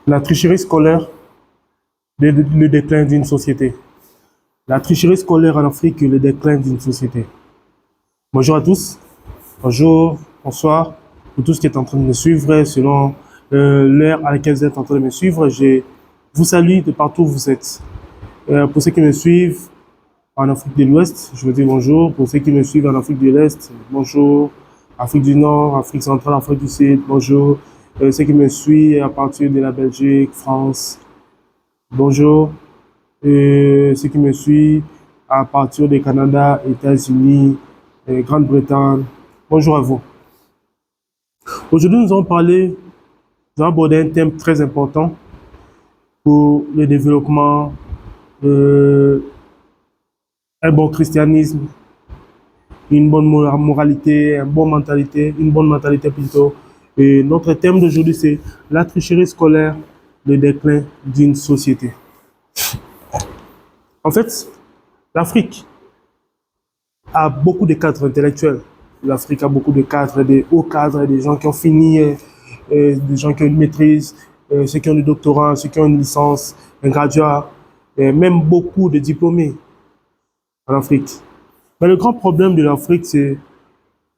La tricherie scolaire, le déclin d'une société. La tricherie scolaire en Afrique, le déclin d'une société. Bonjour à tous, bonjour, bonsoir, pour tous qui êtes en train de me suivre selon l'heure à laquelle vous êtes en train de me suivre. Je vous salue de partout où vous êtes. Pour ceux qui me suivent en Afrique de l'Ouest, je vous dis bonjour. Pour ceux qui me suivent en Afrique de l'Est, bonjour. Afrique du Nord, Afrique centrale, Afrique du Sud, bonjour. Ceux qui me suivent à partir de la Belgique, France, bonjour. Ceux qui me suivent à partir du Canada, États-Unis, Grande-Bretagne, bonjour à vous. Aujourd'hui, nous allons aborder un thème très important pour le développement, un bon christianisme, une bonne moralité, une bonne mentalité plutôt. Et notre thème d'aujourd'hui, c'est la tricherie scolaire, le déclin d'une société. En fait, l'Afrique a beaucoup de cadres intellectuels. L'Afrique a beaucoup de cadres, des hauts cadres, des gens qui ont fini, des gens qui ont une maîtrise, ceux qui ont des doctorats, ceux qui ont une licence, un graduat, même beaucoup de diplômés en Afrique. Mais le grand problème de l'Afrique, c'est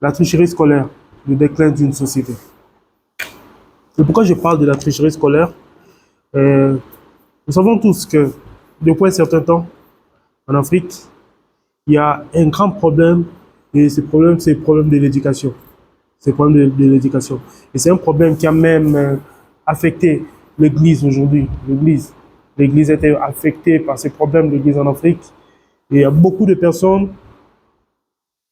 la tricherie scolaire, le déclin d'une société. Et pourquoi je parle de la tricherie scolaire? Nous savons tous que depuis un certain temps, en Afrique, il y a un grand problème, et ce problème, c'est le problème de l'éducation. C'est le problème de l'éducation. Et c'est un problème qui a même affecté l'Église aujourd'hui. L'Église était affectée par ces problèmes de l'Église en Afrique. Et il y a beaucoup de personnes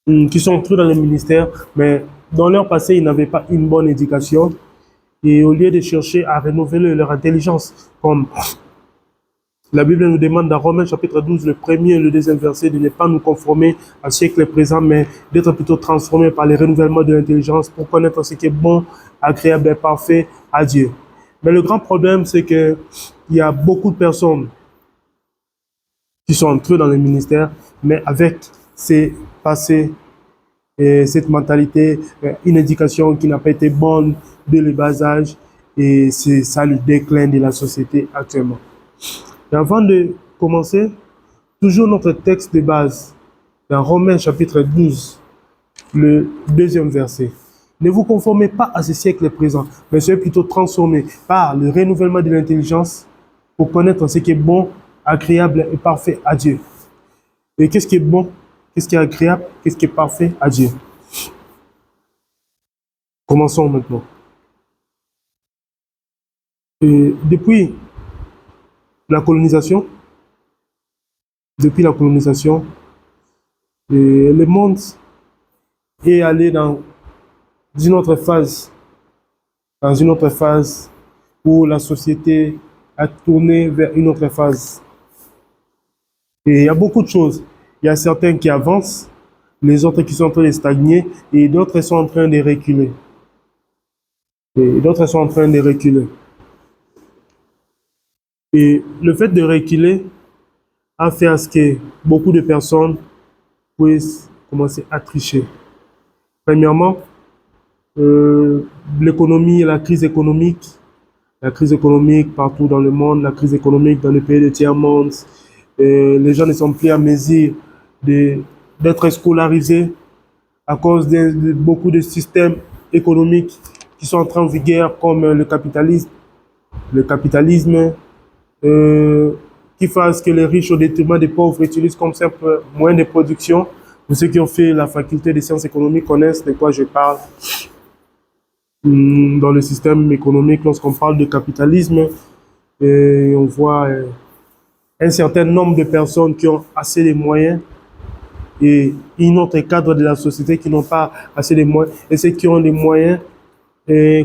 qui sont entrées dans le ministère, mais dans leur passé, ils n'avaient pas une bonne éducation. Et au lieu de chercher à renouveler leur intelligence, comme la Bible nous demande dans Romains chapitre 12, le premier et le deuxième verset, de ne pas nous conformer au siècle présent, mais d'être plutôt transformés par le renouvellement de l'intelligence pour connaître ce qui est bon, agréable et parfait à Dieu. Mais le grand problème, c'est qu'il y a beaucoup de personnes qui sont entrées dans le ministère, mais avec ces passés et cette mentalité, une éducation qui n'a pas été bonne dès le bas âge, et c'est ça le déclin de la société actuellement. Et avant de commencer, toujours notre texte de base, dans Romains chapitre 12, le deuxième verset. Ne vous conformez pas à ce siècle présent, mais soyez plutôt transformés par le renouvellement de l'intelligence pour connaître ce qui est bon, agréable et parfait à Dieu. Et qu'est-ce qui est bon, qu'est-ce qui est agréable, qu'est-ce qui est parfait à Dieu? Commençons maintenant. Et depuis la colonisation, le monde est allé dans une autre phase où la société a tourné vers une autre phase. Et il y a beaucoup de choses. Il y a certains qui avancent, les autres qui sont en train de stagner, et d'autres sont en train de reculer. Et le fait de reculer a fait à ce que beaucoup de personnes puissent commencer à tricher. Premièrement, l'économie, la crise économique partout dans le monde, la crise économique dans les pays de tiers-monde. Les gens ne sont plus à mesure d'être scolarisés à cause de beaucoup de systèmes économiques qui sont entrés en vigueur, comme le capitalisme, qui fasse que les riches au détriment des pauvres utilisent comme simple moyen de production. Pour ceux qui ont fait la faculté des sciences économiques connaissent de quoi je parle. Dans le système économique, lorsqu'on parle de capitalisme, on voit un certain nombre de personnes qui ont assez de moyens et un autre cadre de la société qui n'ont pas assez de moyens. Et ceux qui ont les moyens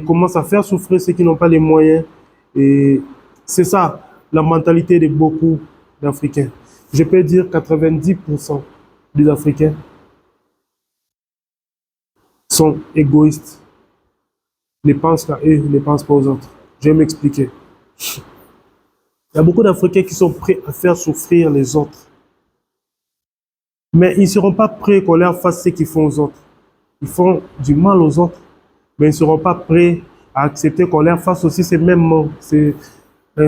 commencent à faire souffrir ceux qui n'ont pas les moyens. Et c'est ça, la mentalité de beaucoup d'Africains. Je peux dire 90% des Africains sont égoïstes. Ne pensent qu'à eux, ne pensent pas aux autres. Je vais m'expliquer. Il y a beaucoup d'Africains qui sont prêts à faire souffrir les autres. Mais ils ne seront pas prêts qu'on leur fasse ce qu'ils font aux autres. Ils font du mal aux autres, mais ils ne seront pas prêts à accepter qu'on leur fasse aussi ces mêmes mots.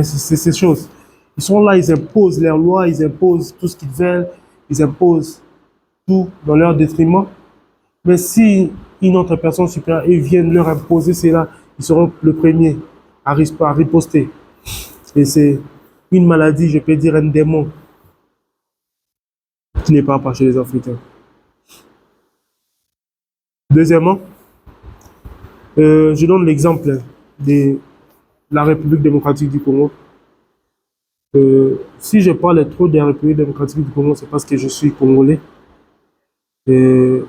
C'est ces choses. Ils sont là, ils imposent leurs lois, ils imposent tout ce qu'ils veulent, ils imposent tout dans leur détriment. Mais si une autre personne supérieure et vienne leur imposer cela, ils seront le premier à riposter. Et c'est une maladie, je peux dire un démon, qui n'est pas chez les Africains. Deuxièmement, je donne l'exemple de la République démocratique du Congo. Si je parle trop de la République démocratique du Congo, c'est parce que je suis congolais. Et,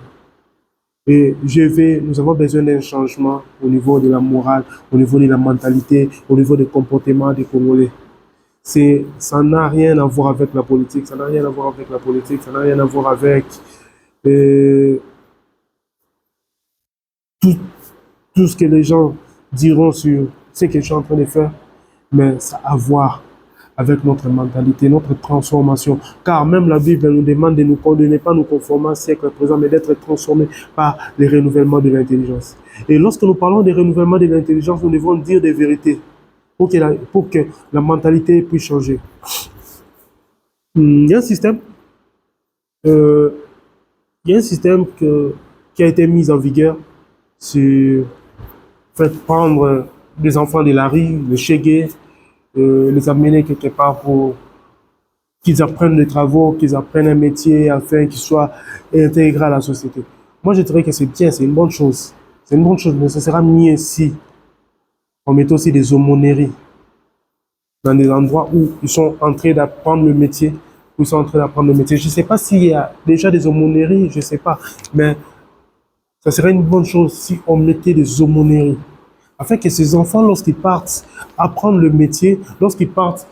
nous avons besoin d'un changement au niveau de la morale, au niveau de la mentalité, au niveau des comportements des Congolais. Ça n'a rien à voir avec la politique, ça n'a rien à voir avec la politique, ça n'a rien à voir avec euh, tout, tout ce que les gens diront sur ce que je suis en train de faire, mais ça a à voir avec notre mentalité, notre transformation. Car même la Bible nous demande de ne pas nous conformer au siècle présent, mais d'être transformés par les renouvellements de l'intelligence. Et lorsque nous parlons des renouvellements de l'intelligence, nous devons dire des vérités pour que la mentalité puisse changer. Il y a un système, euh, il y a un système qui a été mis en vigueur sur prendre des enfants de la rue, le chégué, les amener quelque part pour qu'ils apprennent des travaux, qu'ils apprennent un métier afin qu'ils soient intégrés à la société. Moi, je dirais que c'est bien, c'est une bonne chose. C'est une bonne chose, mais ce sera mieux si on met aussi des aumôneries dans des endroits où ils sont en train d'apprendre le métier, où ils sont en train d'apprendre le métier. Je ne sais pas s'il y a déjà des aumôneries, je ne sais pas, mais ça serait une bonne chose si on mettait des aumôneries, afin que ces enfants, lorsqu'ils partent apprendre le métier, lorsqu'ils partent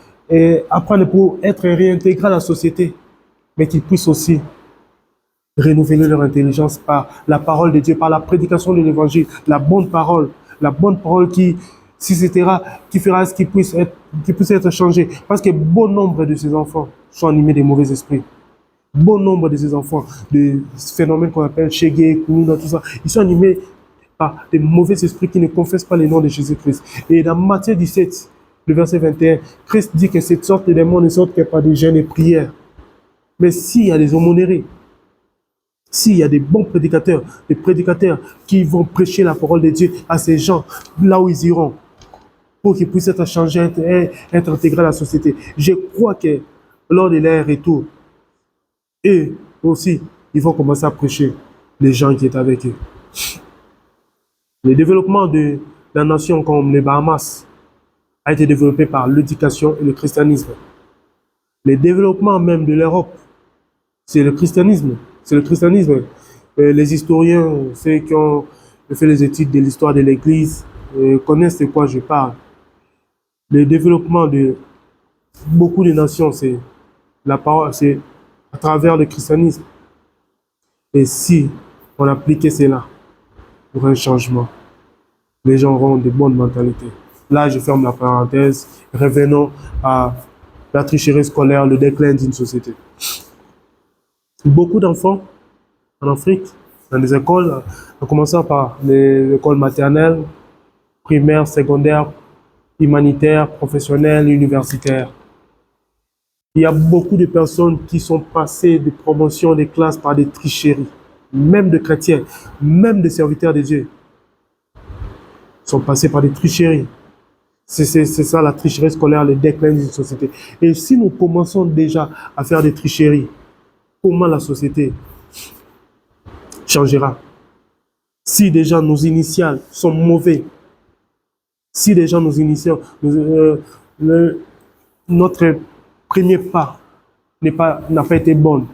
apprendre pour être réintégrés à la société, mais qu'ils puissent aussi renouveler leur intelligence par la parole de Dieu, par la prédication de l'évangile, la bonne parole qui suscitera, qui fera ce qui puisse être changé. Parce que bon nombre de ces enfants sont animés des mauvais esprits. Bon nombre de ces enfants, de phénomènes qu'on appelle Chégué, Kounouna, tout ça, ils sont animés par des mauvais esprits qui ne confessent pas le nom de Jésus-Christ. Et dans Matthieu 17, le verset 21, Christ dit que cette sorte de démons ne sortent que par des jeûnes et prières. Mais s'il y a des aumôneries, s'il y a des bons prédicateurs, des prédicateurs qui vont prêcher la parole de Dieu à ces gens, là où ils iront, pour qu'ils puissent être changés, être intégrés à la société, je crois que lors de leur retour, et aussi, ils vont commencer à prêcher les gens qui étaient avec eux. Le développement de la nation comme les Bahamas a été développé par l'éducation et le christianisme. Le développement même de l'Europe, c'est le christianisme. C'est le christianisme. Les historiens, ceux qui ont fait les études de l'histoire de l'Église, connaissent de quoi je parle. Le développement de beaucoup de nations, c'est à travers le christianisme. Et si on appliquait cela pour un changement, les gens auront de bonnes mentalités. Là, je ferme la parenthèse. Revenons à la tricherie scolaire, le déclin d'une société. Beaucoup d'enfants en Afrique, dans les écoles, en commençant par les écoles maternelles, primaires, secondaires, humanitaires, professionnelles, universitaires. Il y a beaucoup de personnes qui sont passées de promotion des classes par des tricheries, même de chrétiens, même de serviteurs de Dieu, sont passés par des tricheries. C'est ça la tricherie scolaire, le déclin d'une société. Et si nous commençons déjà à faire des tricheries, comment la société changera? Si déjà nos initiales sont mauvais, si déjà nos initiales, notre premier pas n'a pas été bon,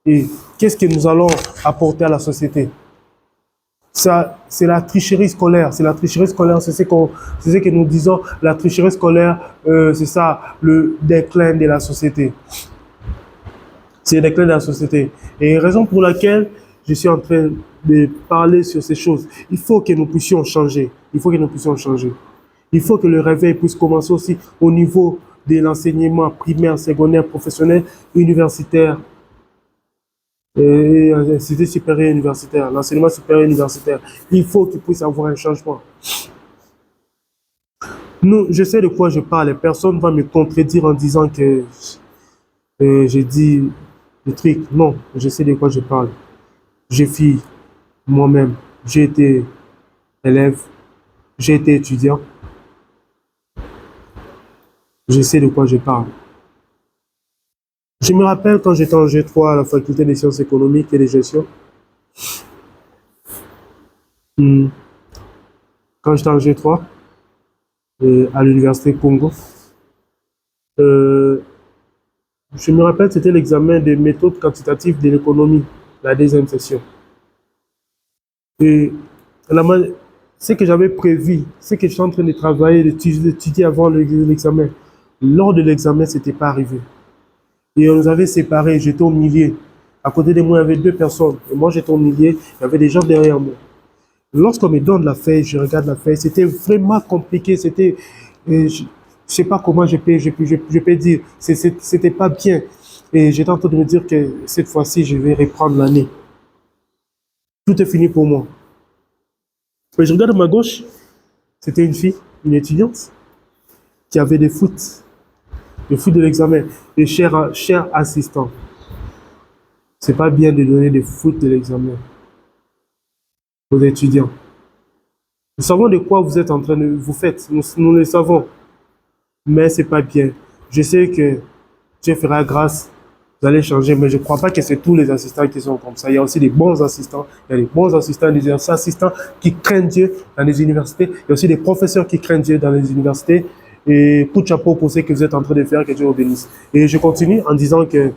et qu'est-ce que nous allons apporter à la société? Ça, c'est la tricherie scolaire. C'est la tricherie scolaire, c'est ce que nous disons. La tricherie scolaire, c'est ça, le déclin de la société. C'est le déclin de la société. Et raison pour laquelle je suis en train de parler sur ces choses. Il faut que nous puissions changer. Il faut que nous puissions changer. Il faut que le réveil puisse commencer aussi au niveau de l'enseignement primaire, secondaire, professionnel, universitaire. Et l'institut supérieur universitaire, l'enseignement supérieur universitaire, il faut qu'il puisse avoir un changement. Nous, je sais de quoi je parle. Personne ne va me contredire en disant que j'ai dit le truc. Non, je sais de quoi je parle. J'ai fait moi-même. J'ai été élève, j'ai été étudiant. Je sais de quoi je parle. Je me rappelle quand j'étais en G3 à la faculté des sciences économiques et de gestion. Hmm, Quand j'étais en G3 à l'université Congo, euh, je me rappelle c'était l'examen des méthodes quantitatives de l'économie, la deuxième session. Et la, ce que j'avais prévu, ce que je suis en train de travailler, d'étudier avant l'examen, lors de l'examen, ce n'était pas arrivé. Et on nous avait séparés, j'étais au milieu. À côté de moi, il y avait deux personnes. Et moi, j'étais au milieu, il y avait des gens derrière moi. Lorsqu'on me donne la feuille, je regarde la feuille, c'était vraiment compliqué. C'était, je ne sais pas comment je peux dire, c'était pas bien. Et j'étais en train de me dire que cette fois-ci, je vais reprendre l'année. Tout est fini pour moi. Mais je regarde à ma gauche, c'était une fille, une étudiante, qui avait des foot de l'examen. Et cher assistant, c'est pas bien de donner des foot de l'examen aux étudiants. Nous savons de quoi vous êtes en train de vous faites, nous le savons, mais c'est pas bien. Je sais que Dieu fera grâce, vous allez changer, mais je ne crois pas que c'est tous les assistants qui sont comme ça. Il y a aussi des bons assistants, il y a des bons assistants, des assistants qui craignent Dieu dans les universités, il y a aussi des professeurs qui craignent Dieu dans les universités. Et coup de chapeau pour ce que vous êtes en train de faire, que Dieu vous bénisse. Et je continue en disant que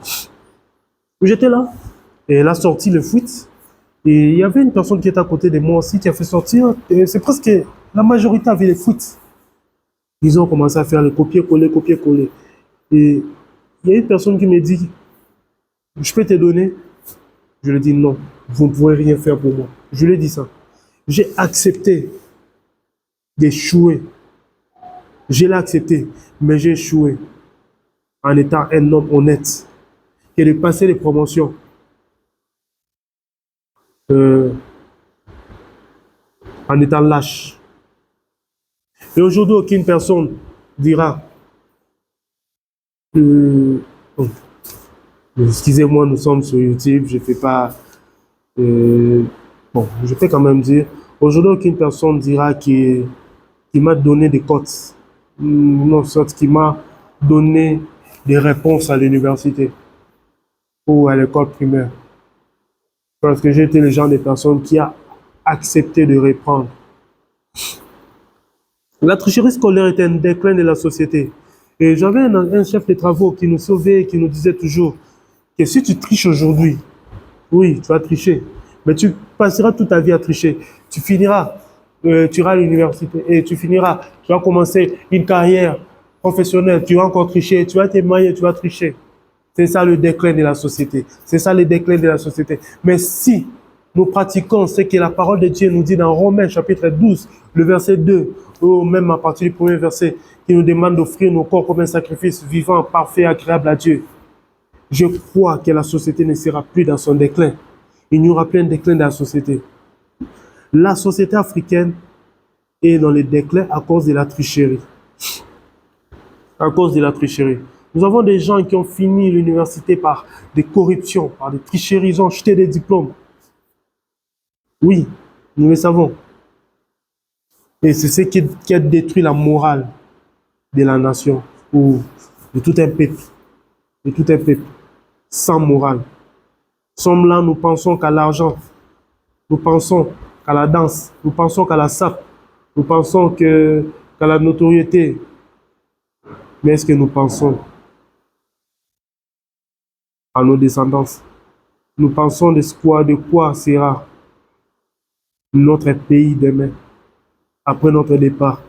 j'étais là, et elle a sorti le foot, et il y avait une personne qui était à côté de moi aussi qui a fait sortir, et c'est presque la majorité avait les foot. Ils ont commencé à faire le copier-coller, copier-coller. Et il y a une personne qui me dit, je peux te donner? Je lui ai dit non, vous ne pouvez rien faire pour moi. Je lui ai dit ça. J'ai accepté d'échouer. Je l'ai accepté, mais j'ai échoué en étant un homme honnête. Et de passer les promotions. Euh, En étant lâche. Et aujourd'hui, aucune personne dira, oh, excusez-moi, nous sommes sur YouTube, je ne fais pas, bon, je peux quand même dire, aujourd'hui, aucune personne dira qui m'a donné des cotes, non, soit qui m'a donné des réponses à l'université ou à l'école primaire. Parce que j'ai été le genre de personne qui a accepté de reprendre. La tricherie scolaire était un déclin de la société. Et j'avais un chef de travaux qui nous sauvait, qui nous disait toujours que si tu triches aujourd'hui, oui, tu vas tricher, mais tu passeras toute ta vie à tricher. Tu finiras, tu iras à l'université et tu finiras, tu vas commencer une carrière professionnelle, tu vas encore tricher, tu vas t'émailler, tu vas tricher. C'est ça le déclin de la société. C'est ça le déclin de la société. Mais si nous pratiquons ce que la parole de Dieu nous dit dans Romains chapitre 12, le verset 2, ou même à partir du premier verset, qui nous demande d'offrir nos corps comme un sacrifice vivant, parfait, agréable à Dieu. Je crois que la société ne sera plus dans son déclin. Il y aura plein de déclin dans la société. La société africaine est dans le déclin à cause de la tricherie. À cause de la tricherie. Nous avons des gens qui ont fini l'université par des corruptions, par des tricheries, ils ont jeté des diplômes. Oui, nous le savons. Et c'est ce qui a détruit la morale de la nation ou de tout un peuple. De tout un peuple. Sans morale. Nous sommes là, nous pensons qu'à l'argent. Nous pensons qu'à la danse. Nous pensons qu'à la sape. Nous pensons qu'à la notoriété. Mais est-ce que nous pensons à nos descendants? Nous pensons de quoi sera notre pays demain, après notre départ.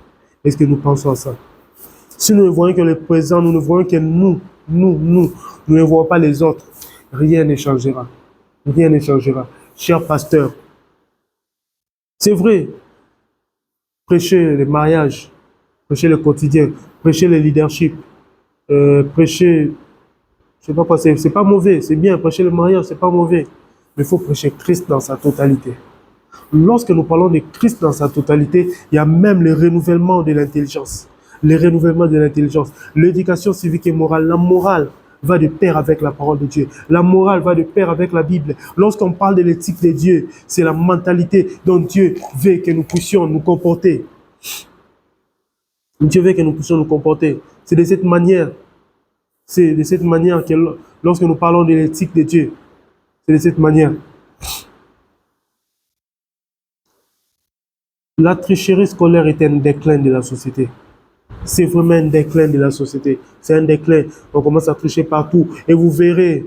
Est-ce que nous pensons à ça? Si nous ne voyons que le présent, nous ne voyons que nous ne voyons pas les autres, rien ne changera. Rien ne changera. Cher pasteur, c'est vrai, prêcher le mariage, prêcher le quotidien, prêcher le leadership, prêcher, je sais pas quoi, c'est pas mauvais, c'est bien, prêcher le mariage, c'est pas mauvais. Mais il faut prêcher Christ dans sa totalité. Lorsque nous parlons de Christ dans sa totalité, il y a même le renouvellement de l'intelligence. le renouvellement de l'intelligence, l'éducation civique et morale. La morale va de pair avec la parole de Dieu. La morale va de pair avec la Bible. Lorsqu'on parle de l'éthique de Dieu, c'est la mentalité dont Dieu veut que nous puissions nous comporter. Dieu veut que nous puissions nous comporter. C'est de cette manière que lorsque nous parlons de l'éthique de Dieu, c'est de cette manière. La tricherie scolaire est un déclin de la société. C'est vraiment un déclin de la société. C'est un déclin. On commence à tricher partout. Et vous verrez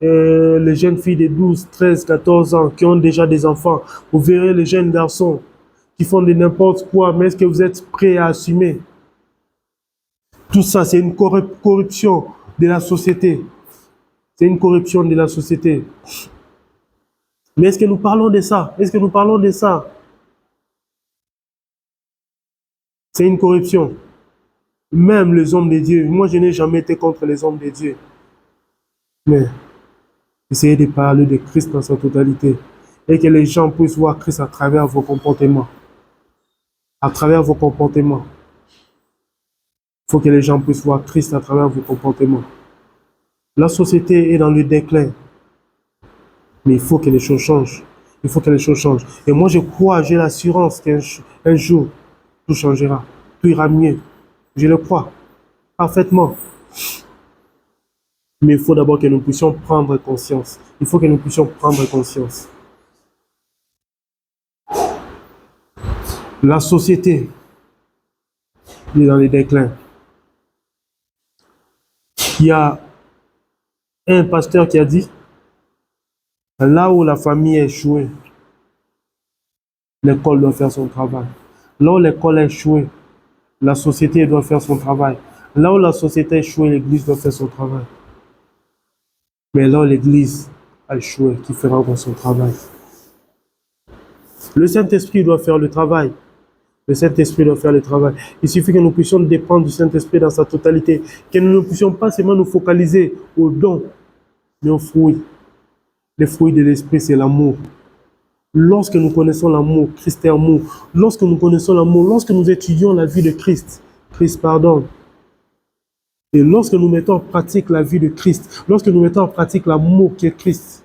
les jeunes filles de 12, 13, 14 ans qui ont déjà des enfants. Vous verrez les jeunes garçons qui font de n'importe quoi. Mais est-ce que vous êtes prêts à assumer? Tout ça, c'est une corruption de la société. C'est une corruption de la société. Mais est-ce que nous parlons de ça? Est-ce que nous parlons de ça? C'est une corruption. Même les hommes de Dieu. Moi, je n'ai jamais été contre les hommes de Dieu. Mais essayez de parler de Christ dans sa totalité. Et que les gens puissent voir Christ à travers vos comportements. À travers vos comportements. Il faut que les gens puissent voir Christ à travers vos comportements. La société est dans le déclin. Mais il faut que les choses changent. Il faut que les choses changent. Et moi, je crois, j'ai l'assurance qu'un jour, tout changera. Tout ira mieux. Je le crois parfaitement. Mais il faut d'abord que nous puissions prendre conscience. Il faut que nous puissions prendre conscience. La société est dans le déclin. Il y a un pasteur qui a dit, là où la famille a échoué, l'école doit faire son travail. Là où l'école a échoué, la société doit faire son travail. Là où la société a échoué, l'église doit faire son travail. Mais là où l'église a échoué, qui fera encore son travail? Le Saint-Esprit doit faire le travail. Le Saint-Esprit doit faire le travail. Il suffit que nous puissions dépendre du Saint-Esprit dans sa totalité. Que nous ne puissions pas seulement nous focaliser aux dons, mais aux fruits. Les fruits de l'Esprit, c'est l'amour. Lorsque nous connaissons l'amour, Christ est amour. Lorsque nous connaissons l'amour, lorsque nous étudions la vie de Christ, Christ pardonne. Et lorsque nous mettons en pratique la vie de Christ, lorsque nous mettons en pratique l'amour qui est Christ,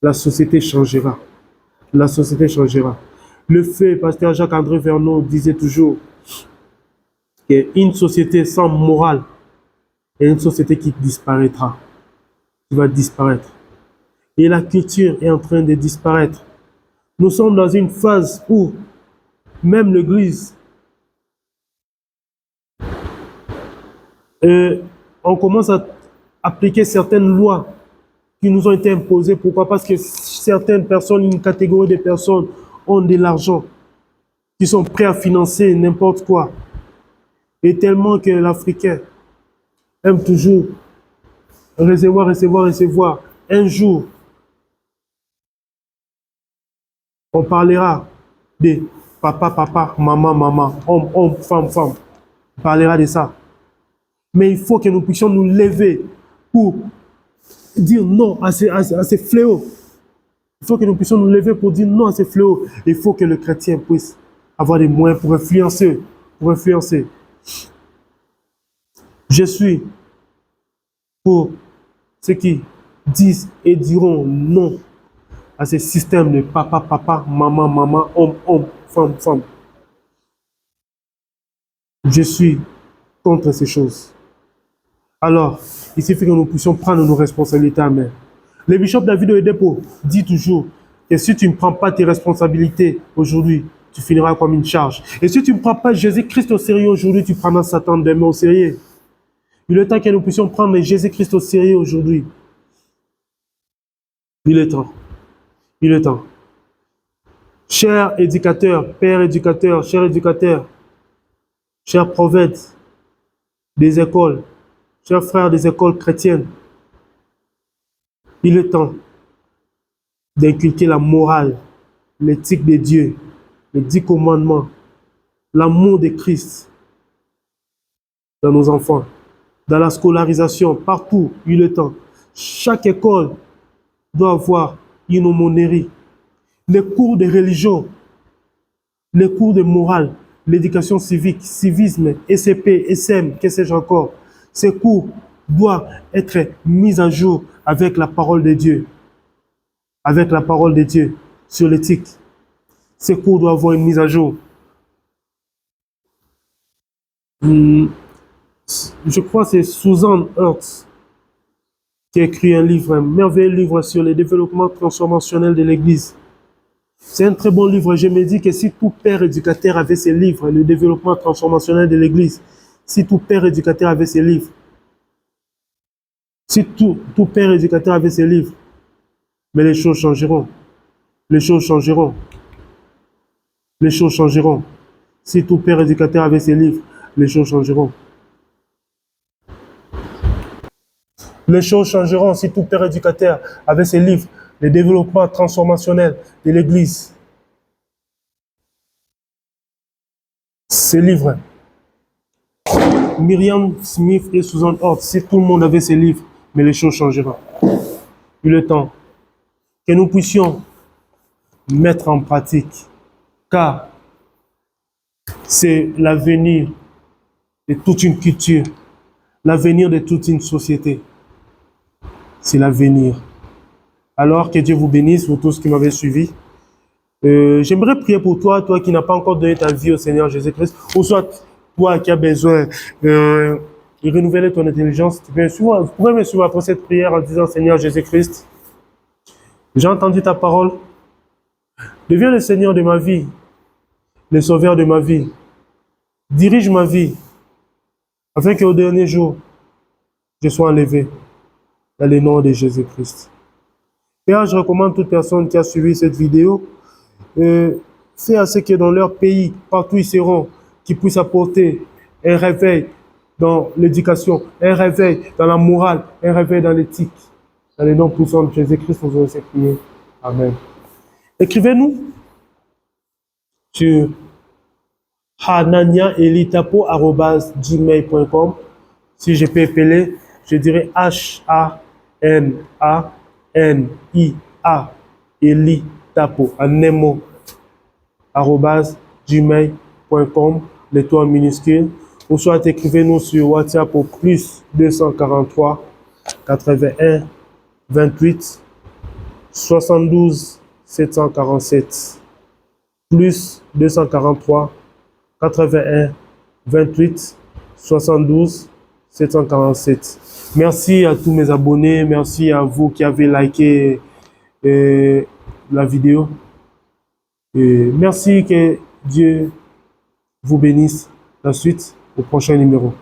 la société changera. La société changera. Le fait, pasteur Jacques-André Vernon disait toujours qu'une société sans morale est une société qui disparaîtra, qui va disparaître. Et la culture est en train de disparaître. Nous sommes dans une phase où même l'Église, on commence à appliquer certaines lois qui nous ont été imposées. Pourquoi? Parce que certaines personnes, une catégorie de personnes ont de l'argent, qui sont prêts à financer n'importe quoi. Et tellement que l'Africain aime toujours recevoir, recevoir, recevoir. Un jour, on parlera de papa, papa, maman, maman, homme, homme, femme, femme. On parlera de ça. Mais il faut que nous puissions nous lever pour dire non à ces fléaux. Il faut que nous puissions nous lever pour dire non à ces fléaux. Il faut que le chrétien puisse avoir des moyens pour influencer. Pour influencer. Je suis pour ceux qui disent et diront non à ces systèmes de papa, papa, maman, maman, homme, homme, femme, femme. Je suis contre ces choses. Alors, il suffit que nous puissions prendre nos responsabilités en main. Le bishop David Oyedepo dit toujours que si tu ne prends pas tes responsabilités aujourd'hui, tu finiras comme une charge. Et si tu ne prends pas Jésus-Christ au sérieux aujourd'hui, tu prendras Satan demain au sérieux. Il est temps que nous puissions prendre Jésus-Christ au sérieux aujourd'hui. Il est temps. Il est temps. Chers éducateurs, pères éducateurs, chers éducateurs, chers prophètes des écoles, chers frères des écoles chrétiennes, il est temps d'inculquer la morale, l'éthique de Dieu, les 10 commandements, l'amour de Christ dans nos enfants, dans la scolarisation, partout, il est temps. Chaque école doit avoir une aumônerie, les cours de religion, les cours de morale, l'éducation civique, civisme, ECP, SM, que sais-je encore. Ces cours doivent être mis à jour avec la parole de Dieu. Avec la parole de Dieu sur l'éthique. Ces cours doivent avoir une mise à jour. Je crois que c'est Susan Hertz qui a écrit un livre, un merveilleux livre sur le développement transformationnel de l'Église. C'est un très bon livre. Je me dis que si tout père éducateur avait ces livres, le développement transformationnel de l'Église, si tout père éducateur avait ces livres, si tout père éducateur avait ces livres, mais les choses changeront. Les choses changeront. Les choses changeront. Si tout père éducateur avait ces livres, les choses changeront. Les choses changeront si tout père éducateur avait ces livres, le développement transformationnel de l'Église. Ces livres. Myriam Smith et Susan Hort, si tout le monde avait ces livres, mais les choses changeront. Il est temps que nous puissions mettre en pratique, car c'est l'avenir de toute une culture, l'avenir de toute une société. C'est l'avenir. Alors que Dieu vous bénisse, vous tous qui m'avez suivi. J'aimerais prier pour toi, toi qui n'as pas encore donné ta vie au Seigneur Jésus-Christ, ou soit toi qui as besoin de renouveler ton intelligence. Vous pourrez me suivre après cette prière en disant: Seigneur Jésus-Christ, j'ai entendu ta parole. Deviens le Seigneur de ma vie, le Sauveur de ma vie. Dirige ma vie, afin qu'au dernier jour, je sois enlevé dans le nom de Jésus-Christ. Père, je recommande toute personne qui a suivi cette vidéo, fais à ce que dans leur pays, partout ils seront, qu'ils puissent apporter un réveil dans l'éducation, un réveil dans la morale, un réveil dans l'éthique. Dans le nom puissant de Jésus-Christ, nous allons prier. Amen. Écrivez-nous sur hananiaelitapo@gmail.com. Si je peux appeler, je dirais HANANIA Elitapo, en un mot, @gmail.com, les toits minuscules. Ou soit écrivez-nous sur WhatsApp au plus 243 81 28 72 747. Plus 243 81 28 72 747. Merci à tous mes abonnés, merci à vous qui avez liké la vidéo. Merci, que Dieu vous bénisse. La suite au prochain numéro.